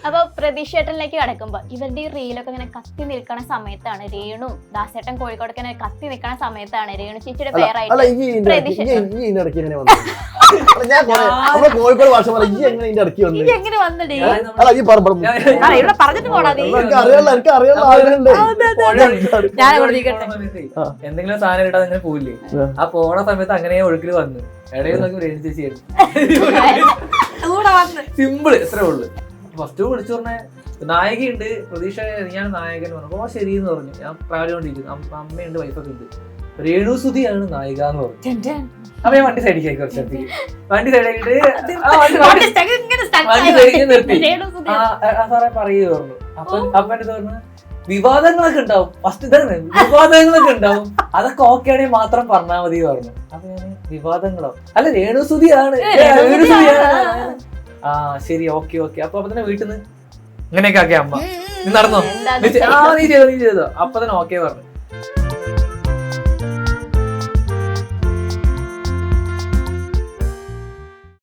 അപ്പൊ പ്രതീക്ഷേട്ടനിലേക്ക് കടക്കുമ്പോ ഇവരുടെ ഈ റീലൊക്കെ ഇങ്ങനെ കത്തി നിൽക്കണ സമയത്താണ് രേണു ദാസേട്ടൻ കോഴിക്കോടൊക്കെ ഇങ്ങനെ കത്തി നിൽക്കണ സമയത്താണ് രേണു ചേച്ചിയുടെ പേരായിട്ട് കോഴിക്കോട് ഭാഷ ഇടയ്ക്ക് എങ്ങനെ വന്നടേ ഇവിടെ പറഞ്ഞിട്ട് പോടാ നീ. എന്തെങ്കിലും സാധനം ഇട്ടാ അങ്ങനെ പോയില്ലേ, ആ പോണ സമയത്ത് അങ്ങനെ ഒഴുക്കിൽ വന്ന് ഇടയിൽ നോക്കി രേണു ചേച്ചിയായിരുന്നു. സിമ്പിള് ഇത്രേ ഉള്ളു. ഫസ്റ്റ് വിളിച്ചു പറഞ്ഞ നായികയുണ്ട് പ്രതീക്ഷ, ഞാൻ നായകൻ പറഞ്ഞു. ഓ ശരി എന്ന് പറഞ്ഞു. ഞാൻ ട്രാവൽ കൊണ്ടിരിക്കുന്നു, അമ്മയുണ്ട് വൈഫൊക്കെ ഉണ്ട്. രേണു സുധിയാണ് നായിക എന്ന് പറഞ്ഞു. അപ്പൊ ഞാൻ വണ്ടി സൈഡിലേക്ക് കുറച്ചേക്ക് വണ്ടി സൈഡിലേക്ക് നിർത്തി. സാറേ പറയൂ പറഞ്ഞു. അപ്പൊ എന്റെ പറഞ്ഞു വിവാദങ്ങളൊക്കെ ഉണ്ടാവും, ഫസ്റ്റ് ഇതാണ് വിവാദങ്ങളൊക്കെ ഉണ്ടാവും, അതൊക്കെ ഓക്കെ ആണെങ്കിൽ മാത്രം പറഞ്ഞാൽ മതി പറഞ്ഞു. അപ്പൊ ഞാൻ വിവാദങ്ങളോ അല്ല രേണു സുധിയാണ്, ആ ശരി ഓക്കെ ഓക്കെ. അപ്പൊ തന്നെ വീട്ടിൽ നിന്ന് ഇങ്ങനെയൊക്കെ ആക്കിയ അമ്മ നീ നടന്നോ, നീ ചെയ്തോ അപ്പൊ തന്നെ ഓക്കെ പറഞ്ഞു.